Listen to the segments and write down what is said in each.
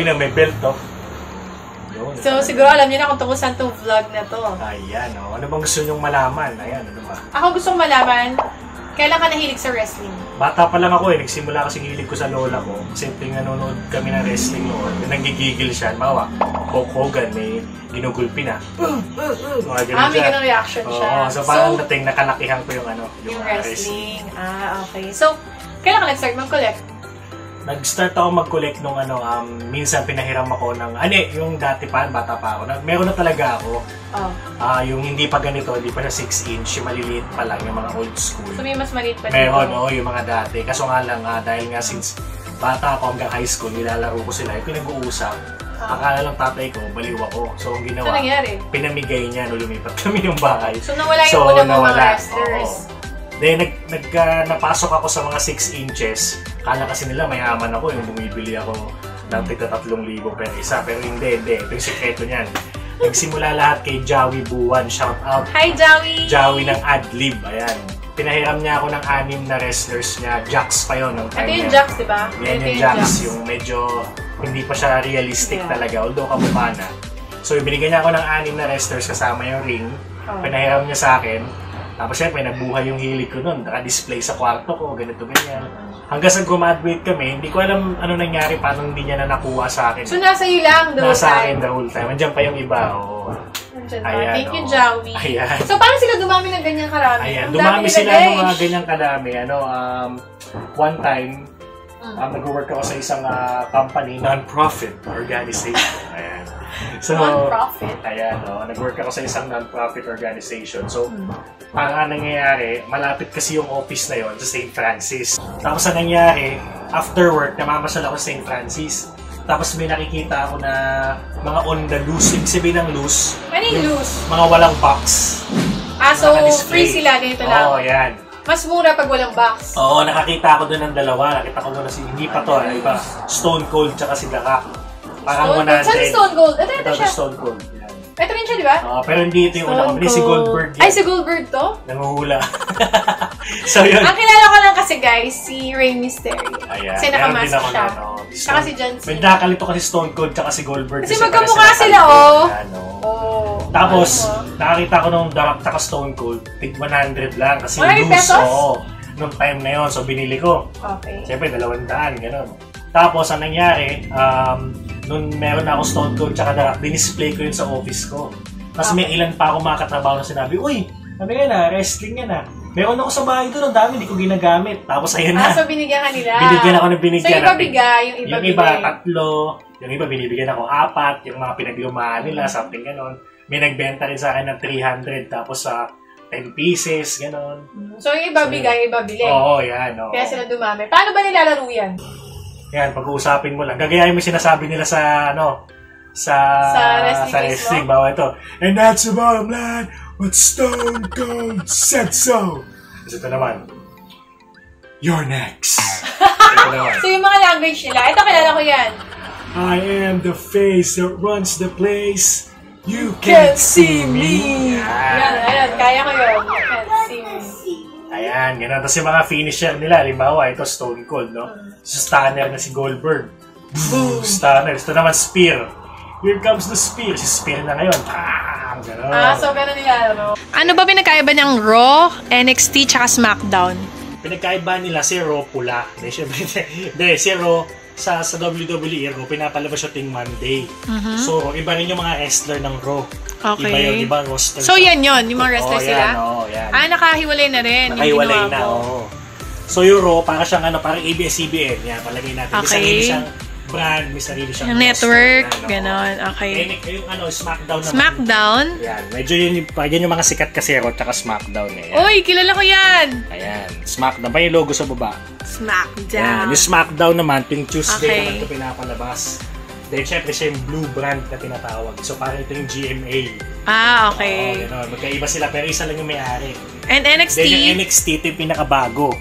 na may belt, oh. So, siguro alam niyo na kung tungkol saan itong vlog na to. Ayan, oh. Ano bang gusto nyong malaman? Ayan, ano ba? Ako gusto kong malaman, kailan ka nahilig sa wrestling? Bata pa lang ako eh. Nagsimula kasi hilig ko sa lola ko. Kasi nanonood kami ng wrestling noon. Nanggigigil siya. Bawa, Hulk Hogan, may ginugulpi na. May ganun reaction siya. Oo, so parang dating nakalakihan ko yung yung wrestling. Okay. So, kailan ka nag-start mag-collect? Nag-start ako mag-collect nung minsan pinahiram ako ng, yung dati pa, bata pa ako. Meron na talaga ako. Yung hindi pa ganito, hindi pa na 6-inch, yung maliliit pa lang, yung mga old school. So may mas maliit pa meron, yung mga dati. Kaso nga lang, dahil nga since bata ako hanggang high school, nilalaro ko sila, yung pinag-uusap. Akala lang tatay ko, baliw ako. So ang ginawa, pinamigay niya, lumipat kami yung bahay. So nawala yung unang mga wrestlers. Then, napasok ako sa mga 6 inches. Kala kasi nila mayaman ako, yung bumibili ako ng tigta 3,000 per isa. Pero hindi. Ito yung sekreto niyan. Nagsimula lahat kay Joey Buwan. Shout out. Hi, Joey! Joey ng Adlib. Ayan. Pinahiram niya ako ng 6 na wrestlers niya. Jax pa yun. Ito yung Jax, diba? Yan yung Jax. Yung medyo hindi pa siya realistic talaga. Although kamukha na. So, binigyan niya ako ng 6 na wrestlers kasama yung ring. Pinahiram niya sa akin. Tapos syempre, nabuhay yung hilig ko nun. Naka-display sa kwarto ko, ganito, ganyan. Hanggang sa graduate kami, hindi ko alam ano nangyari, paano hindi niya na nakuha sa akin. So, nasa iyo lang the whole time? Nasa akin the whole time. Andiyan pa yung iba, Ayan, thank you, Joey. Ayan. So, paano sila dumami ng ganyang karami? Ayan, dumami sila ng mga ganyang kadami. One time, nag-work ako sa isang company, non-profit organization. Ayan. So, non-profit? Ayan, nag-work ako sa isang non-profit organization. So, ang nangyayari, malapit kasi yung office na yon sa St. Francis. Tapos ang nangyayari, after work, namamasyal ako sa St. Francis. Tapos may nakikita ako na mga on the loose. Ibig sabihin ng loose. Ano yung loose? Mga walang box. So free sila, ganito lang? Oo, yan. Mas mura pag walang box? Oo, nakakita ako doon ng dalawa. Nakita ko muna hindi pa to, iba. Stone Cold tsaka si Daka. Parang 100. Saan Stone Cold? Ito siya. Stone Cold. Ito rin siya, di ba? Pero hindi ito yung una ko. Si Goldberg yan. Ay, si Goldberg to? Nanguhula. So yun. Ang kilala ko lang kasi guys, si Rey Mysterio. Ayan. Kasi nakamask siya. Saka si John Cena. May nakakalito kasi Stone Cold tsaka si Goldberg. Kasi magkamukha sila, Tapos, nakakita ko nung Dark tsaka Stone Cold, tig 100 lang. Kasi loose. Nung time na yun. So binili ko. Okay. Siyempre, 200, gano'n. Tapos, ang nangyari, nung meron na ako Stone Cold tsaka Dark, dinisplay ko yun sa office ko. Tapos may ilan pa ako mga katrabaho na sinabi, uy, ano yan wrestling yan Meron ako sa bahay doon, ang dami, hindi ko ginagamit. Tapos ayun na. So binigyan ka nila? Binigyan ako ng binigyan. So iba bigay, yung iba yung iba 3, yung iba binibigyan ako 4, yung mga pinaglumaan nila, something ganon. May nagbenta rin sa akin ng 300, tapos sa 10 pieces, ganon. So yung iba bigay, iba bili? Oo, yan. Kaya sila dumami. Paano ba nilalaro yan? Yan, pag-uusapin mo lang. Gagayahin mo sinasabi nila sa sa wrestling. Bawa ito. And that's the bottom line. What Stone Cold said so. Kasi ito naman. You're next. Ito naman. So yung mga language nila, ito kilala ko yan. I am the face that runs the place. You can't see me. Yan. Kaya ko yun. You can't see me. Ayan, gano'n. Tapos yung mga finisher nila, halimbawa, ito Stone Cold, no? So, stunner na si Goldberg. Boom! Stunner. Ito naman, spear. Here comes the spear. Si spear na ngayon. Bam! Gano'n. So gano'n nila, no? Ano ba pinagkaiba niyang Raw, NXT, tsaka SmackDown? Pinagkaiba nila si Raw pula. Hindi, si Raw, sa WWE, Raw, pinapalabas siya ting Monday. So, iba rin yung mga wrestler ng Raw. Okay. Iba yun, iba roster. So, yan yun, yung mga wrestlers sila? Yan. Nakahiwalay na rin. Nakahiwalay na, So, yung Raw, parang siyang parang ABS-CBN. Yan, palagay natin. Okay. May sarili siyang brand, may sarili siyang yung network, gano'n. Okay. Yung SmackDown naman. SmackDown? Yan, medyo yan yung mga sikat kasi Raw tsaka SmackDown. Uy, kilala ko yan! Ayan, SmackDown. Pa yung logo sa baba. SmackDown. Yan, yung SmackDown naman, ting Tuesday naman ito pinapalabas. Then, syempre, siya yung blue brand na tinatawag. So, parang ito yung GMA. Okay. Gano'n. Magkaiba sila, pero isa lang yung may-ari. And NXT? Then, yung NXT, ito yung pinakabago.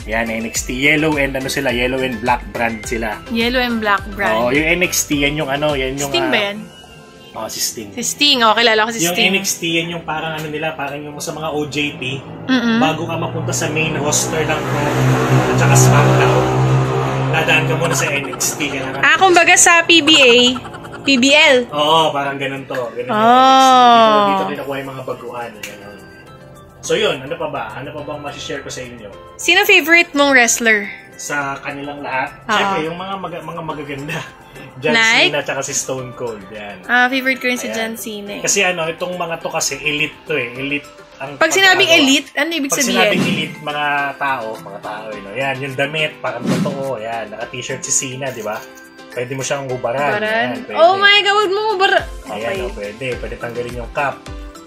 Yan, NXT. Yellow and yellow and black brand sila. Yellow and black brand. Yung NXT, yan yung yan yung... Sting ba yan? Si Sting. Si Sting, kilala ko si Sting. Yung NXT, yan yung parang nila, parang yung sa mga OJT, bago ka mapunta sa main roster ng Raw at saka SmackDown. dadaan ka muna sa NXT. Kumbaga sa PBA, PBL. Oo, parang ganun to. Ganun dito kinukuha yung mga baguhan. Ganun. So yun, ano pa ba? Ano pa bang masishare ko sa inyo? Sino favorite mong wrestler? Sa kanilang lahat? Siyempre, yung mga magaganda. John Cena tsaka si Stone Cold. Yan. Favorite ko rin si John Cena. Kasi itong mga to kasi elite to eh. Elite ang pag sinabing elite, ano ibig sabihin? Pag sinabing elite, mga tao, yan, yung damit, parang totoo, yan, naka-t-shirt si Cena, di ba? Pwede mo siyang hubaran. Yan, oh my God, huwag mo hubaran. Okay. Ayan, pwede tanggalin yung cap.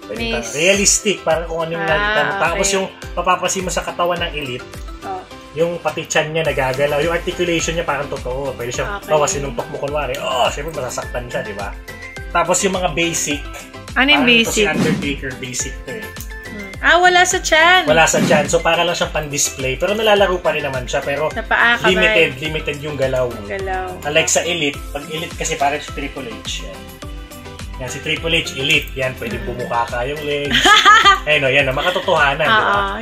Pwede realistic, parang kung ano yung nakita mo. Tapos yung papapasin mo sa katawan ng elite, yung pati chan niya nagagalaw, yung articulation niya parang totoo. Pwede siyang sinuntok mo kunwari. Siyempre masasaktan siya, di ba? Tapos yung mga basic. Ano yung basic? Si Undertaker, basic to eh. Wala sa chan. Wala sa chan. So, para lang siyang pan-display. Pero nalalaro pa rin naman siya. Pero limited yung galaw. Unlike sa Elite, pag Elite kasi parang si Triple H. Yan, si Triple H, Elite. Yan, pwede bumuka ka yung legs. Yan, makatotohanan.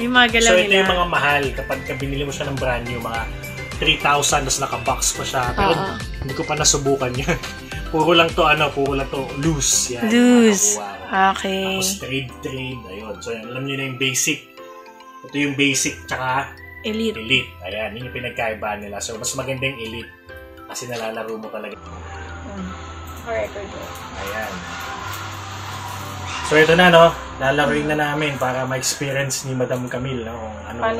Yung mga galaw nila. So, ito yung mga mahal. Kapag binili mo siya ng brand new, mga 3,000, tapos naka-box pa siya. Pero hindi ko pa nasubukan yan. Puro lang to loose. Yan. Loose. Okay. Tapos trade. Ayun. So, alam niyo na yung basic. Ito yung basic, tsaka Elite. Ayan, yun yung pinagkaiba nila. So, mas maganda yung Elite. Kasi nalalaro mo talaga. Record. Ayan. So, ito na, no? Lalaruin na namin para ma-experience ni Madam Camille, no? Kung ano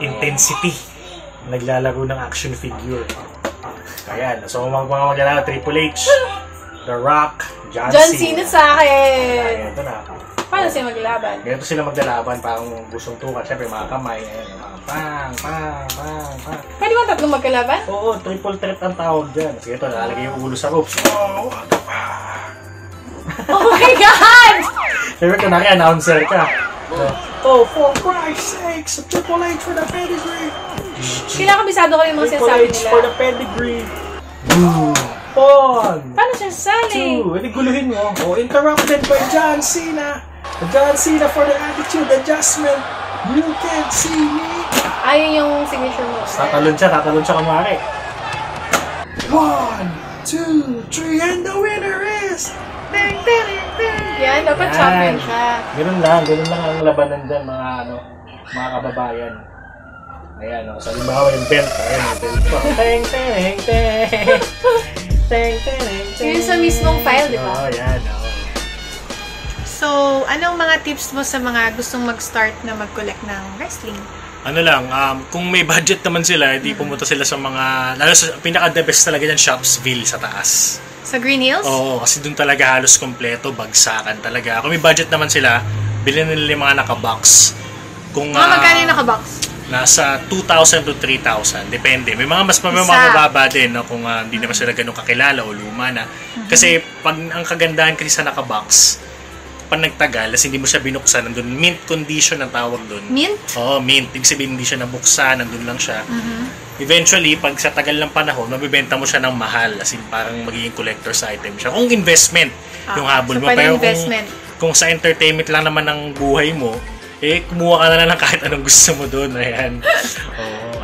intensity. Naglalaro ng action figure. Ayan. So, mga Triple H, The Rock, John Cena sa akin. Ayan, ito na. Paano sila maglaban? Ganito sila maglalaban, parang gustong tukan. Siyempre, mga kamay. Ayan, pang. Pwede ba tatlong magkalaban? Oo, triple threat ang tawag dyan. Sige, ito, nakalagay yung ulo sa ropes. What the fuck? Oh my God! Siyempre, kunwari, announcer ka. For Christ's sakes, Triple H for the pedigree. Kailangan kabisado ko yung mga sinasabi nila. Triple H for the pedigree. Pon! Paano siya sasali? Hindi guluhin mo. Interrupted by John Cena. John Cena for the attitude adjustment. You can't see me. Ayun yung signature mo. Tatalon siya kumari. 1, 2, 3, and the winner is... Yan, dapat champion siya. Ganun lang ang labanan dyan, mga kababayan. Ayan, so halimbawa yung belt. Ayan, yung belt ko. Yun sa mismong file, di ba? Yan. So, anong mga tips mo sa mga gustong mag-start na mag-collect ng wrestling? Kung may budget naman sila, hindi pumunta sila sa mga, lalo sa pinaka-the best talaga dyan, Shopsville sa taas. Sa Green Hills? Oo, kasi doon talaga halos kompleto, bagsakan talaga. Kung may budget naman sila, bilhin nila yung mga naka-box. Magkano yung naka-box? Nasa 2,000 to 3,000. Depende. May mga mas mababa din no, kung hindi naman sila ganun kakilala o luma na. Kasi pag ang kagandahan kasi sa naka-box, pag nagtagal, kasi hindi mo siya binuksan, nandun mint condition ang tawag doon. Mint? Oo, mint. Ibig sabihin hindi siya nabuksan, nandun lang siya. Eventually, pag sa tagal ng panahon, mabibenta mo siya ng mahal. As in, parang magiging collector's item siya. Kung investment, yung habol mo. Pero kung sa entertainment lang naman ang buhay mo, kumuha ka na lang kahit anong gusto mo doon. Ayan.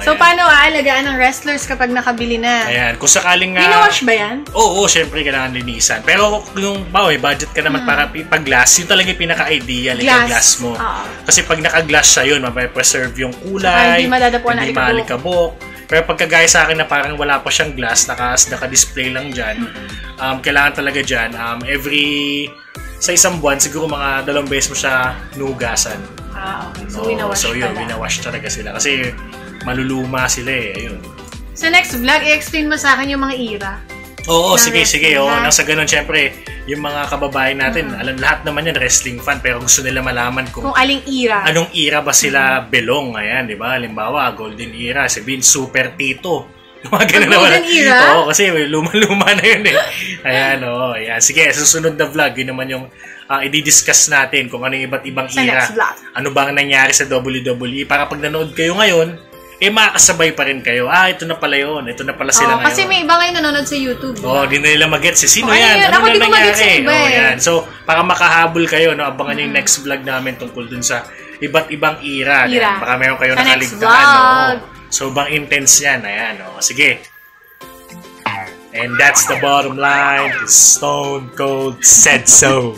So, paano aalagaan ng wrestlers kapag nakabili na? Ayan. Kung sakaling nga... Binawash ba yan? Oo, syempre kailangan linisan. Pero kung budget ka naman para pag-glass, yun talaga yung pinaka-ideal. Glass mo. Kasi pag naka-glass siya yun, mapapreserve yung kulay. Hindi madadapuan na malikabok. Pero pagkagaya sa akin na parang wala pa siyang glass, naka-display lang dyan, kailangan talaga dyan, sa isang buwan, siguro mga 2 beses mo siya nugasan. Okay. So, winawash winawash talaga sila. Kasi maluluma sila Ayun. Sa next vlog, i-explain mo sa akin yung mga era. Oo, sige. Nang sa ganun, syempre, yung mga kababayan natin, alam lahat naman yan, wrestling fan, pero gusto nila malaman kung aling era. Anong era ba sila belong. Ayan, di ba? Halimbawa, Golden Era, sabihin, Super Tito. Golden Era? Oo, kasi luma-luma na yun Ayan, ayan. Sige, susunod na vlog, yun naman yung i-discuss natin kung ano yung iba't ibang sa era. Next vlog. Ano bang nangyari sa WWE para pag nanood kayo ngayon, makakasabay pa rin kayo. Ito na pala yun. Ito na pala sila ngayon. Kasi may iba ngayon nanonood sa YouTube. Di na nila mag-gets. Sino yan? Ano na nangyari? Yan. So, para makahabol kayo, abangan yung next vlog namin tungkol dun sa iba't ibang era. Baka meron kayo nakaligtaan. So, bang intense yan. Ayan. Sige. And that's the bottom line. Stone Cold said so.